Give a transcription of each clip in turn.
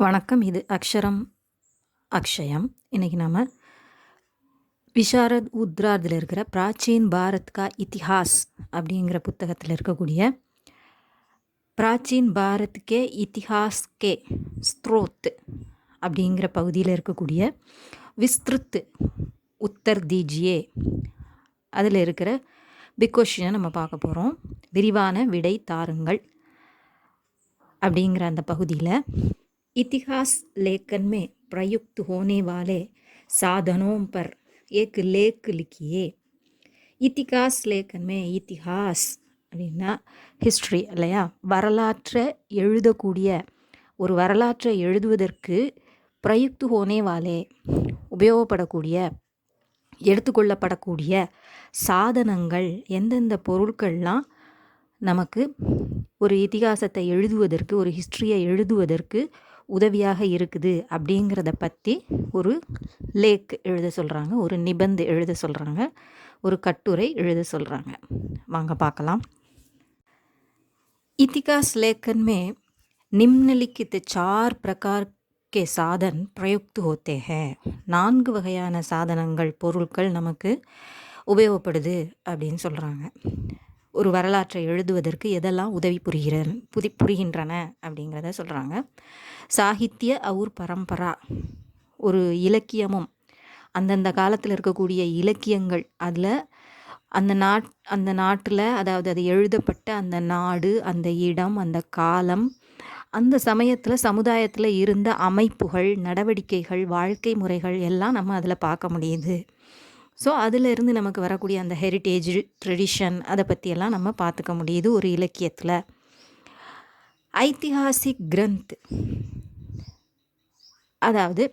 வணக்கம். இது அக்ஷரம் அக்ஷயம். இன்றைக்கி நம்ம விஷாரத் உத்ராதில் இருக்கிற பிராச்சீன் பாரத் கா இத்திஹாஸ் அப்படிங்கிற புத்தகத்தில் இருக்கக்கூடிய பிராச்சீன் பாரத் கே இத்திஹாஸ் கே ஸ்த்ரோத் அப்படிங்கிற பகுதியில் இருக்கக்கூடிய விஸ்திருத் உத்தர் தீஜியே அதில் இருக்கிற பிக் கொஷினை நம்ம பார்க்க போகிறோம். விரிவான விடை தாருங்கள் அப்படிங்கிற அந்த பகுதியில் इतिहास लेखन में प्रयुक्त होने वाले साधनों पर एक लेख लिखिए. इतिहास लेखन में इतिहास அப்படின்னா ஹிஸ்ட்ரி இல்லையா, வரலாற்றை எழுதக்கூடிய ஒரு வரலாற்றை எழுதுவதற்கு பிரயுக்து ஹோனே வாலே உபயோகப்படக்கூடிய எடுத்துக்கொள்ளப்படக்கூடிய சாதனங்கள் எந்தெந்த பொருட்கள்லாம் நமக்கு ஒரு இதிகாசத்தை எழுதுவதற்கு ஒரு ஹிஸ்ட்ரியை எழுதுவதற்கு உதவியாக இருக்குது அப்படிங்கிறத பற்றி ஒரு லேக் எழுத சொல்கிறாங்க, ஒரு நிபந்து எழுத சொல்கிறாங்க, ஒரு கட்டுரை எழுத சொல்கிறாங்க. வாங்க பார்க்கலாம். इतिहास लेखन में निम्नलिखित 4 प्रकार के साधन प्रयुक्त होते हैं. 4 வகையான சாதனங்கள் பொருட்கள் நமக்கு உபயோகப்படுது அப்படின்னு சொல்கிறாங்க. ஒரு வரலாற்றை எழுதுவதற்கு எதெல்லாம் உதவி புரிகின்றன அப்படிங்கிறத சொல்கிறாங்க. சாகித்ய அவுர் பரம்பரா, ஒரு இலக்கியமும் அந்தந்த காலத்தில் இருக்கக்கூடிய இலக்கியங்கள், அதில் அந்த நாட்டில், அதாவது அது எழுதப்பட்ட அந்த நாடு, அந்த இடம், அந்த காலம், அந்த சமயத்தில் சமுதாயத்தில் இருந்த அமைப்புகள், நடவடிக்கைகள், வாழ்க்கை முறைகள் எல்லாம் நம்ம அதில் பார்க்க முடியுது. ஸோ அதிலிருந்து நமக்கு வரக்கூடிய அந்த ஹெரிட்டேஜ் ட்ரெடிஷன் அதை பற்றியெல்லாம் நம்ம பார்த்துக்க முடியுது ஒரு இலக்கியத்தில். ஐதிஹாசிக் கிரந்த், அதாவது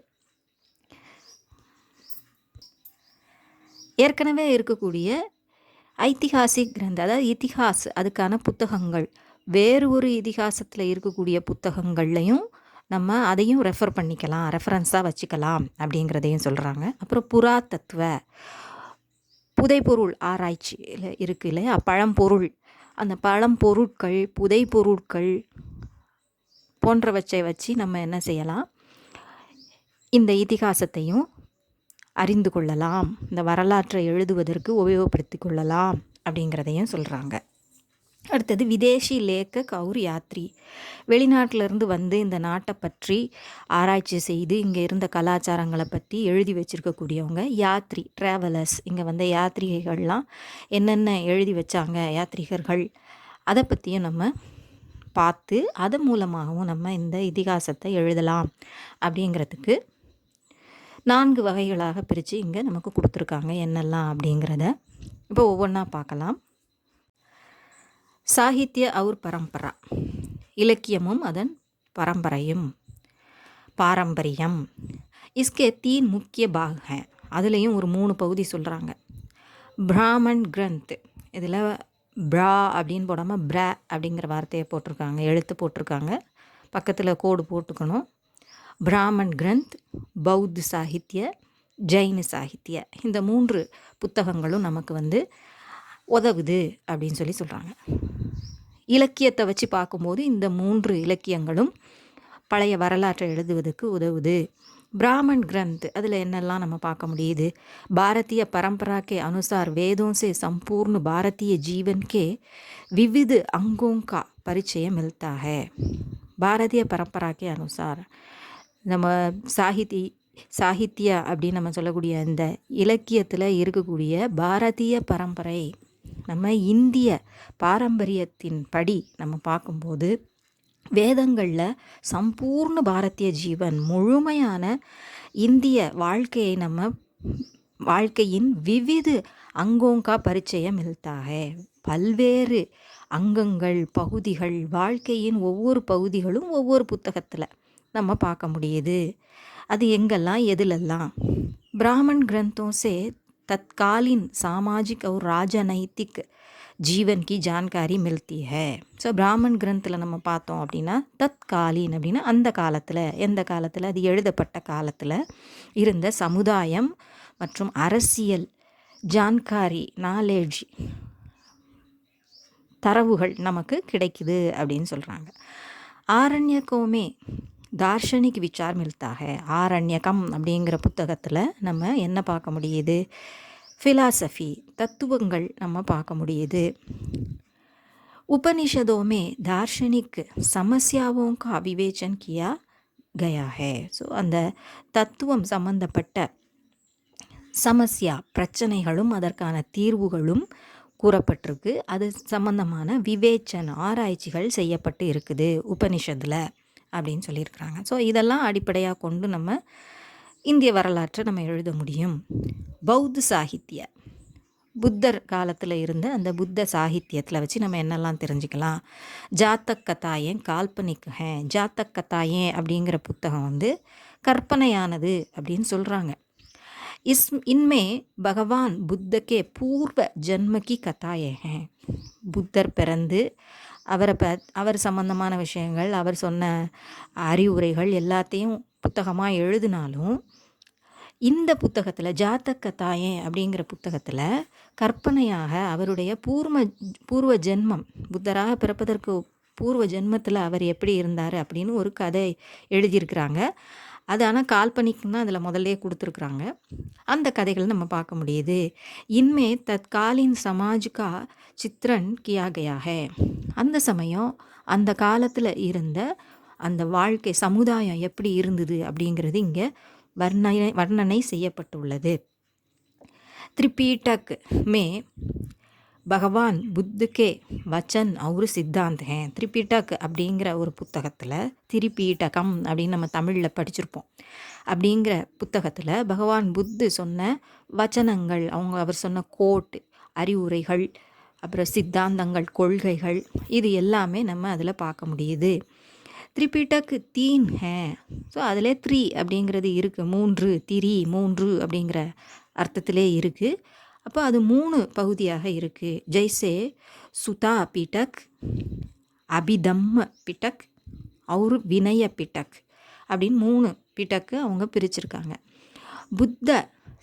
ஏற்கனவே இருக்கக்கூடிய ஐதிஹாசிக் கிரந்த், அதாவது இதிஹாஸ், அதுக்கான புத்தகங்கள் வேறு ஒரு இதிகாசத்தில் இருக்கக்கூடிய புத்தகங்கள்லையும் நம்ம அதையும் ரெஃபர் பண்ணிக்கலாம், ரெஃபரன்ஸாக வச்சுக்கலாம் அப்படிங்கிறதையும் சொல்கிறாங்க. அப்புறம் புராதத்துவ, புதைப்பொருள் ஆராய்ச்சியில் இருக்குது இல்லையா, பழம்பொருள், அந்த பழம்பொருட்கள், புதைப்பொருட்கள் போன்றவற்றை வச்சு நம்ம என்ன செய்யலாம், இந்த இதிகாசத்தையும் அறிந்து கொள்ளலாம், இந்த வரலாற்றை எழுதுவதற்கு உபயோகப்படுத்தி கொள்ளலாம் அப்படிங்கிறதையும் சொல்கிறாங்க. அடுத்தது விதேஷி லேக்கக் அவுர் யாத்ரி, வெளிநாட்டிலேருந்து வந்து இந்த நாட்டை பற்றி ஆராய்ச்சி செய்து இங்கே இருந்த கலாச்சாரங்களை பற்றி எழுதி வச்சுருக்கக்கூடியவங்க யாத்ரி, ட்ராவலர்ஸ். இங்கே வந்த யாத்ரிகைகள்லாம் என்னென்ன எழுதி வச்சாங்க யாத்ரிகர்கள், அதை பற்றியும் நம்ம பார்த்து அதன் மூலமாகவும் நம்ம இந்த இதிகாசத்தை எழுதலாம் அப்படிங்கிறதுக்கு 4 வகைகளாக பிரித்து இங்கே நமக்கு கொடுத்துருக்காங்க. என்னெல்லாம் அப்படிங்கிறத இப்போ ஒவ்வொன்றா பார்க்கலாம். சாகித்ய அவுர் பரம்பரா, இலக்கியமும் அதன் பரம்பரையும், பாரம்பரியம். இஸ்கே 3 முக்கிய பாக் ஹை, அதுலேயும் ஒரு 3 பகுதி சொல்கிறாங்க. பிராமன் கிரந்த், இதில் பிரா அப்படின்னு போடாமல் பிரா அப்படிங்கிற வார்த்தையை போட்டிருக்காங்க, எழுத்து போட்டிருக்காங்க, பக்கத்தில் கோடு போட்டுக்கணும். பிராமன் கிரந்த், பௌத்த சாகித்ய, ஜெயின் சாகித்ய, இந்த 3 புத்தகங்களும் நமக்கு வந்து உதவுது அப்படின்னு சொல்கிறாங்க. இலக்கியத்தை வச்சு பார்க்கும்போது இந்த 3 இலக்கியங்களும் பழைய வரலாற்றை எழுதுவதற்கு உதவுது. பிராமன் கிரந்த், அதில் என்னெல்லாம் நம்ம பார்க்க முடியுது, பாரதிய பரம்பரா கே அனுசார் வேதோं से संपूर्ण भारतीय जीवन के विविध अंगों का परिचय मिलता है. பாரதிய பரம்பரா கே அனுசார், நம்ம சாகித்ய அப்படின்னு நம்ம சொல்லக்கூடிய இந்த இலக்கியத்தில் இருக்கக்கூடிய பாரதிய பரம்பரை, நம்ம இந்திய பாரம்பரியத்தின் படி நம்ம பார்க்கும்போது வேதங்களில் சம்பூர்ண பாரதிய ஜீவன், முழுமையான இந்திய வாழ்க்கையை, நம்ம வாழ்க்கையின் விவிது அங்கோங்கா பரிச்சயம் மில்தாக, பல்வேறு அங்கங்கள், பகுதிகள், வாழ்க்கையின் ஒவ்வொரு பகுதிகளும் ஒவ்வொரு புத்தகத்தில் நம்ம பார்க்க முடியுது. அது எங்கெல்லாம், எதுலெல்லாம்? பிராமன் கிரந்தோं से तत्कालीन सामाजिक और राजनैतिक जीवन की जानकारी मिलती है. ஸோ பிராமன் கிரந்தில் நம்ம பார்த்தோம் அப்படின்னா தற்காலீன் அப்படின்னா அந்த காலத்தில், எந்த காலத்தில், அது எழுதப்பட்ட காலத்தில் இருந்த சமுதாயம் மற்றும் அரசியல் ஜான்காரி, நாலேஜ், தரவுகள் நமக்கு கிடைக்குது அப்படின்னு சொல்கிறாங்க. ஆரண்யகோமே தார்ஷனிக் விசார் மில்தா ஹை. ஆரண்யகம் அப்படிங்கிற புத்தகத்தில் நம்ம என்ன பார்க்க முடியுது? ஃபிலாசபி, தத்துவங்கள் நம்ம பார்க்க முடியுது. उपनिषदों में दार्शनिक समस्याओं का विवेचन किया गया है. ஸோ அந்த தத்துவம் சம்பந்தப்பட்ட சமஸ்யா, பிரச்சனைகளும் அதற்கான தீர்வுகளும் கூறப்பட்டிருக்கு. அது சம்பந்தமான விவேச்சன, ஆராய்ச்சிகள் செய்யப்பட்டு இருக்குது உபனிஷத்தில் அப்படின்னு சொல்லியிருக்கிறாங்க. ஸோ இதெல்லாம் அடிப்படையாக கொண்டு நம்ம இந்திய வரலாற்றை நம்ம எழுத முடியும். பௌத்த சாகித்ய, புத்தர் காலத்தில் இருந்த அந்த புத்த சாகித்யத்தில் வச்சு நம்ம என்னெல்லாம் தெரிஞ்சுக்கலாம்? ஜாத்தக் கதாயேன் கால்பனிக் ஹே. ஜாத்தக் கதாயேன் அப்படிங்கிற புத்தகம் வந்து கற்பனையானது அப்படின்னு சொல்கிறாங்க. இன்மே பகவான் புத்தக்கே பூர்வ ஜன்மக்கி கதாயே ஹே. புத்தர் பிறந்து அவர் சம்பந்தமான விஷயங்கள், அவர் சொன்ன அறிவுரைகள் எல்லாத்தையும் புத்தகமாக எழுதினாலும் இந்த புத்தகத்தில் ஜாத்தக் கதாயேன் அப்படிங்கிற புத்தகத்தில் கற்பனையாக அவருடைய பூர்வ ஜென்மம், புத்தராக பிறப்பதற்கு பூர்வ ஜென்மத்தில் அவர் எப்படி இருந்தார் அப்படின்னு ஒரு கதை எழுதியிருக்கிறாங்க. அது ஆனால் கால்பனிக்னு தான் அதில் முதல்லே கொடுத்துருக்குறாங்க. அந்த கதைகளை நம்ம பார்க்க முடியுது. இன்மே தற்காலின் சமாஜ்கா சித்ரன் கியா கயா ஹை. அந்த சமயம் அந்த காலத்தில் இருந்த அந்த வாழ்க்கை சமுதாயம் எப்படி இருந்தது அப்படிங்கிறது இங்கே வர்ணனை செய்யப்பட்டுள்ளது. त्रिपीटक में பகவான் புத்துக்கே வச்சன் ஒரு சித்தாந்த் ஹே. திரிபீட்டக் அப்படிங்கிற ஒரு புத்தகத்தில், திரிபீட்டகம் அப்படின்னு நம்ம தமிழில் படிச்சிருப்போம். அப்படிங்கிற புத்தகத்தில் பகவான் புத்து சொன்ன வச்சனங்கள், அவர் சொன்ன கோட், அறிவுரைகள், அப்புறம் சித்தாந்தங்கள், கொள்கைகள், இது எல்லாமே நம்ம அதில் பார்க்க முடியுது. திரிபீட்டக் தீன் ஹே. ஸோ அதில் த்ரீ அப்படிங்கிறது இருக்குது. 3, திரி 3 அப்படிங்கிற அர்த்தத்திலே இருக்குது. அப்போ அது 3 பகுதியாக இருக்குது. ஜெய்சே சுதா பீட்டக், அபிதம்ம பிட்டக், और வினய பிட்டக் அப்படின்னு 3 பிட்டக்கு அவங்க பிரிச்சிருக்காங்க. புத்த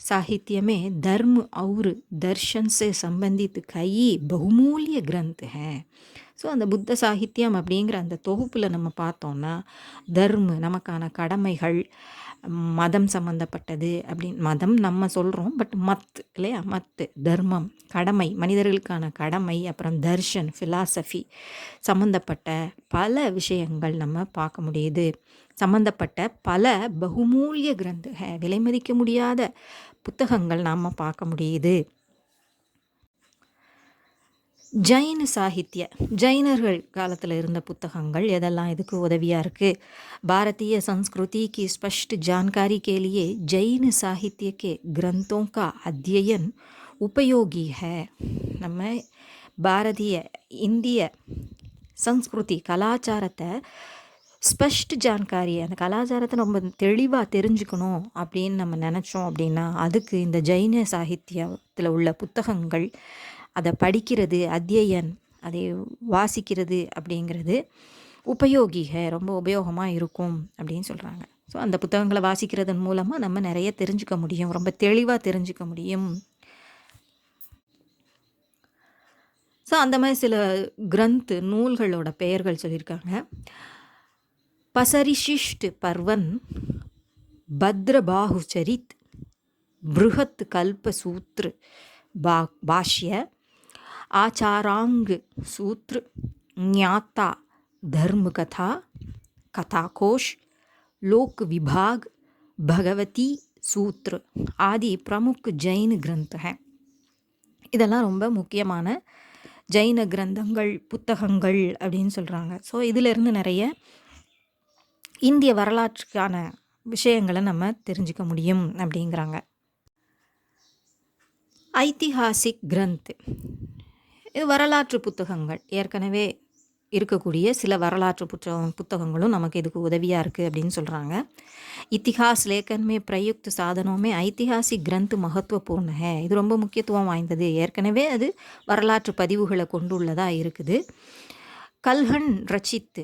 साहित्य में धर्म और दर्शन से संबंधित कई बहुमूल्य ग्रंथ हैं. ஸோ அந்த புத்த சாகித்யம் அப்படிங்கிற அந்த தொகுப்பில் நம்ம பார்த்தோன்னா தர்ம, நமக்கான கடமைகள், மதம் சம்மந்தப்பட்டது அப்படின்னு, மதம் நம்ம சொல்கிறோம், பட் மத் இல்லையா, மத் தர்மம், கடமை, மனிதர்களுக்கான கடமை, அப்புறம் தர்ஷன், ஃபிலாசபி சம்மந்தப்பட்ட பல விஷயங்கள் நம்ம பார்க்க முடியுது. சம்மந்தப்பட்ட பல பகுமூல்ய கிரந்த, விலை மதிக்க முடியாத புத்தகங்கள் நாம் பார்க்க முடியுது. ஜைன சாகித்ய, ஜைனர்கள் காலத்தில் இருந்த புத்தகங்கள் எதெல்லாம் இதுக்கு உதவியாக இருக்குது? பாரதிய संस्कृति की स्पष्ट जानकारी के लिए जैन साहित्य के ग्रंथों का अध्ययन उपयोगी है. நம்ம பாரதிய இந்திய சம்ஸ்கிருதி, கலாச்சாரத்தை, ஸ்பஷ்ட் ஜான்காரி, அந்த கலாச்சாரத்தை ரொம்ப தெளிவாக தெரிஞ்சுக்கணும் அப்படின்னு நம்ம நினச்சோம் அப்படின்னா அதுக்கு இந்த ஜைன சாகித்யத்தில் உள்ள புத்தகங்கள், அதை படிக்கிறது, அத்தியன், அதை வாசிக்கிறது அப்படிங்கிறது உபயோகிக, ரொம்ப உபயோகமாக இருக்கும் அப்படின்னு சொல்கிறாங்க. ஸோ அந்த புத்தகங்களை வாசிக்கிறதன் மூலமாக நம்ம நிறைய தெரிஞ்சுக்க முடியும், ரொம்ப தெளிவாக தெரிஞ்சுக்க முடியும். ஸோ அந்த மாதிரி சில கிரந்த் நூல்களோட பெயர்கள் சொல்லியிருக்காங்க. பசரிஷிஷ்ட் பர்வன், பத்ரபாஹு சரித், பிருஹத் கல்ப சூத்ர பாஷ்ய, ஆச்சாராங் सूत्र, ஞாத்தா धर्म कथा, कथाकोश, लोक विभाग, भगवती सूत्र आदि प्रमुख जैन ग्रंथ हैं. இதெல்லாம் ரொம்ப முக்கியமான ஜைன கிரந்தங்கள், புத்தகங்கள் அப்படின்னு சொல்கிறாங்க. ஸோ இதிலிருந்து நிறைய இந்திய வரலாற்றுக்கான விஷயங்களை நம்ம தெரிஞ்சுக்க முடியும் அப்படிங்கிறாங்க. ஐதிஹாசிக் கிரந்த், இது வரலாற்று புத்தகங்கள், ஏற்கனவே இருக்கக்கூடிய சில வரலாற்று புத்தகங்களும் நமக்கு இதுக்கு உதவியாக இருக்குது அப்படின்னு சொல்கிறாங்க. இத்திஹாஸ் லேखन में प्रयुक्त साधनों में ஐतिहासिक ग्रंथ महत्वपूर्ण है. இது ரொம்ப முக்கியத்துவம் வாய்ந்தது. ஏற்கனவே அது வரலாற்று பதிவுகளை கொண்டுள்ளதாக இருக்குது. கல்ஹன் ரச்சித்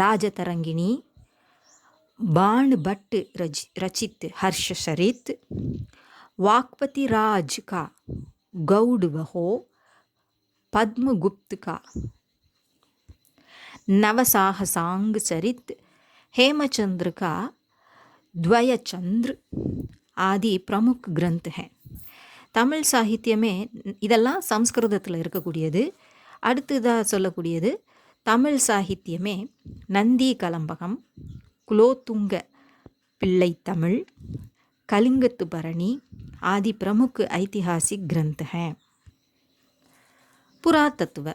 ராஜதரங்கிணி, बाण भट्ट रचित हर्षचरित, वाक्पति राज का गौड़ बहो, पद्मगुप्त का नवसाहसांग चरित, हेमचंद्र का द्वयचंद्र आदि प्रमुख ग्रंथ हैं. தமிழ் சாகித்யமே இதெல்லாம் சம்ஸ்கிருதத்தில் இருக்கக்கூடியது. அடுத்ததாக சொல்லக்கூடியது தமிழ் சாகித்யமே நந்தி கலம்பகம், குலோத்துங்க பிள்ளை தமிழ், கலிங்கத்து பரணி आदि प्रमुख ऐतिहासिक ग्रंथ हैं. புராதத்துவ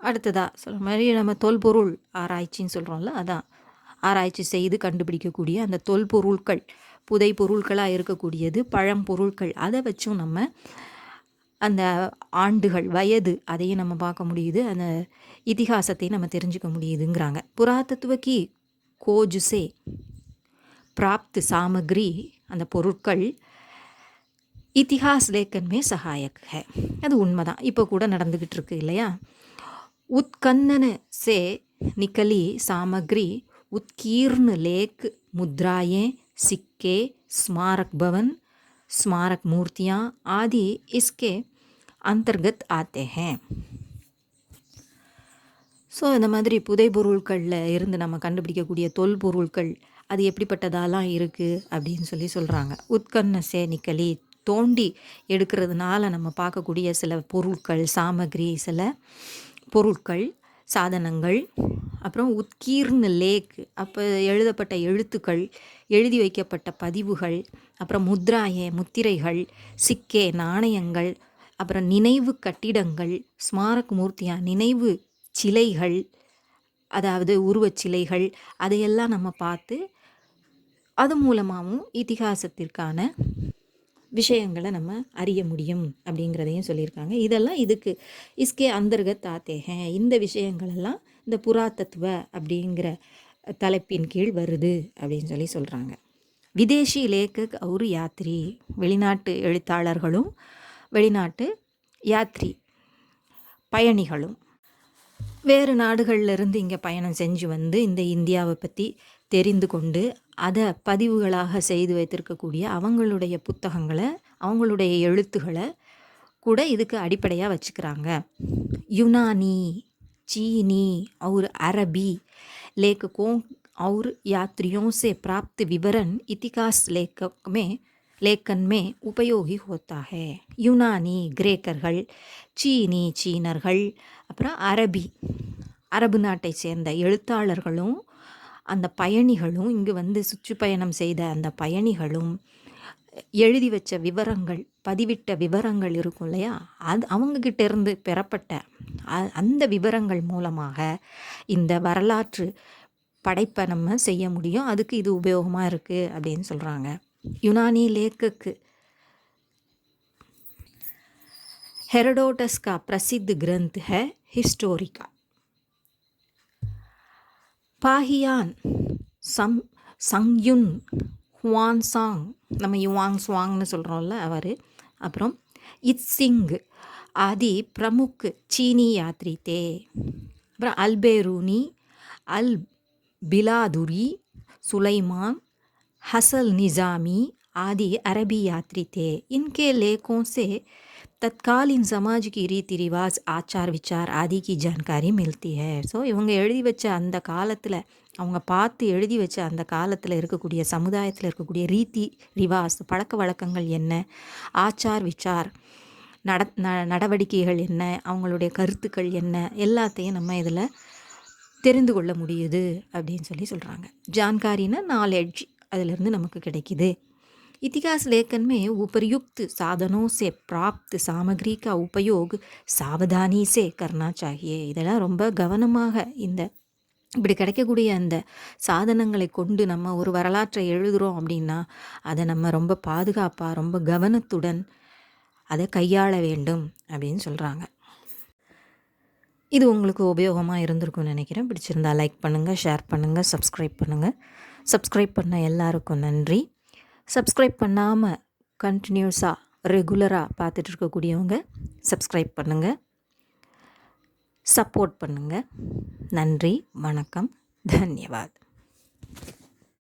அடுத்ததாக சொல்கிற மாதிரி நம்ம தொல்பொருள் ஆராய்ச்சின்னு சொல்கிறோம்ல, அதான் ஆராய்ச்சி செய்து கண்டுபிடிக்கக்கூடிய அந்த தொல்பொருட்கள், புதை பொருட்களாக இருக்கக்கூடியது, பழம்பொருட்கள், அதை வச்சும் நம்ம அந்த ஆண்டுகள், வயது, அதையும் நம்ம பார்க்க முடியுது, அந்த இதிகாசத்தை நம்ம தெரிஞ்சுக்க முடியுதுங்கிறாங்க. புராதத்துவ கி கோஜுசே பிராப்த் சாமக்ரி, அந்த பொருட்கள் இतिहास लेखन में सहायक है. அது உண்மைதான், இப்போ கூட நடந்துக்கிட்டு இருக்கு இல்லையா. उत्खनन से निकली सामग्री उत्कीर्ण लेख, मुद्राएं, सिक्के, स्मारक भवन, स्मारक मूर्तियाँ आदि इसके अंतर्गत आते हैं. ஸோ இந்த மாதிரி புதை பொருட்களில் இருந்து நம்ம கண்டுபிடிக்கக்கூடிய தொல்பொருட்கள் அது எப்படிப்பட்டதாலாம் இருக்குது அப்படின்னு சொல்கிறாங்க. உத்கன்ன சே நிக்கலி, தோண்டி எடுக்கிறதுனால நம்ம பார்க்கக்கூடிய சில பொருட்கள், சாமகிரி, சில பொருட்கள், சாதனங்கள், அப்புறம் உத்கீர்ண லேக், அப்போ எழுதப்பட்ட எழுத்துக்கள், எழுதி வைக்கப்பட்ட பதிவுகள், அப்புறம் முத்ராயே முத்திரைகள், சிக்கே நாணயங்கள், அப்புறம் நினைவு கட்டிடங்கள், ஸ்மாரக் மூர்த்தியா நினைவு சிலைகள், அதாவது உருவச்சிலைகள், அதையெல்லாம் நம்ம பார்த்து அது மூலமாகவும் இதிகாசத்திற்கான விஷயங்களை நம்ம அறிய முடியும் அப்படிங்கிறதையும் சொல்லியிருக்காங்க. இதெல்லாம் இதுக்கு இஸ்கே அந்தர்கத் ஆத்தேஹேன், இந்த விஷயங்களெல்லாம் இந்த புராதத்துவ அப்படிங்கிற தலைப்பின் கீழ் வருது அப்படின்னு சொல்கிறாங்க. விதேஷி லேக்கக் ஒரு யாத்ரி, வெளிநாட்டு எழுத்தாளர்களும் வெளிநாட்டு யாத்ரி பயணிகளும் வேறு நாடுகளிலிருந்து இங்கே பயணம் செஞ்சு வந்து இந்த இந்தியாவை பற்றி தெரிந்து கொண்டு அதை பதிவுகளாக செய்து வைத்திருக்கக்கூடிய அவங்களுடைய புத்தகங்களை, அவங்களுடைய எழுத்துக்களை கூட இதுக்கு அடிப்படையாக வச்சுக்கிறாங்க. யுனானி, चीनी और अरबी लेखकों और यात्रियों से प्राप्त विवरण इतिहास लेखन में उपयोगी होता है. யுனானி கிரேக்கர்கள், சீனி சீனர்கள், அப்புறம் அரபு நாட்டை சேர்ந்த எழுத்தாளர்களும் அந்த பயணிகளும், இங்கு வந்து சுற்றுப்பயணம் செய்த அந்த பயணிகளும் எழுதி வச்ச விவரங்கள், பதிவிட்ட விவரங்கள் இருக்கும் இல்லையா, அது அவங்கக்கிட்ட இருந்து பெறப்பட்ட அந்த விவரங்கள் மூலமாக இந்த வரலாற்று படைப்பை நம்ம செய்ய முடியும். அதுக்கு இது உபயோகமாக இருக்குது அப்படின்னு சொல்கிறாங்க. யுனானி லேக்கக்கு हेरोडोटस का प्रसिद्ध ग्रंथ है हिस्टोरिका. பாஹியான் சங்யுன் ஹுவான்சாங், நம்ம யுவாங் சுவாங்னு சொல்கிறோம்ல அவர், அப்புறம் இத்சிங் ஆதி பிரமுக் சீனி யாத்ரி தே, அப்புறம் அல்பேரூனி, அல் பிலாதுரி, सुलेमान, हसल निज़ामी आदि अरबी यात्री थे. इनके लेखों से तत्कालीन समाज की रीति रिवाज, आचार विचार आदि की जानकारी मिलती है. ஸோ இவங்க எழுதி வச்ச அந்த காலத்தில், அவங்க பார்த்து எழுதி வச்ச அந்த காலத்தில் இருக்கக்கூடிய சமுதாயத்தில் இருக்கக்கூடிய ரீதி ரிவாஸ், பழக்க வழக்கங்கள் என்ன, ஆச்சார் விச்சார், நடவடிக்கைகள் என்ன, அவங்களுடைய கருத்துக்கள் என்ன, எல்லாத்தையும் நம்ம இதில் தெரிந்து கொள்ள முடியுது அப்படின்னு சொல்கிறாங்க. ஜான்காரின்னா நாலேஜ், அதிலிருந்து நமக்கு கிடைக்கிது. इतिहास लेखन में उपर्युक्त साधनों से प्राप्त सामग्री का उपयोग सावधानी से करना चाहिए. இதெல்லாம் ரொம்ப கவனமாக, இந்த இப்படி கிடைக்கக்கூடிய அந்த சாதனங்களை கொண்டு நம்ம ஒரு வரலாற்றை எழுதுகிறோம் அப்படின்னா அதை நம்ம ரொம்ப பாதுகாப்பாக, ரொம்ப கவனத்துடன் அதை கையாள வேண்டும் அப்படின்னு சொல்கிறாங்க. இது உங்களுக்கு உபயோகமாக இருந்திருக்கும்னு நினைக்கிறேன். பிடிச்சிருந்தா லைக் பண்ணுங்கள், ஷேர் பண்ணுங்கள், சப்ஸ்கிரைப் பண்ணுங்கள். சப்ஸ்கிரைப் பண்ண எல்லாருக்கும் நன்றி. சப்ஸ்கிரைப் பண்ணாமல் கண்டினியூஸாக ரெகுலராக பார்த்துட்டு இருக்கக்கூடியவங்க சப்ஸ்கிரைப் பண்ணுங்கள், சப்போர்ட் பண்ணுங்கள். நன்றி, வணக்கம், தன்யவாத்.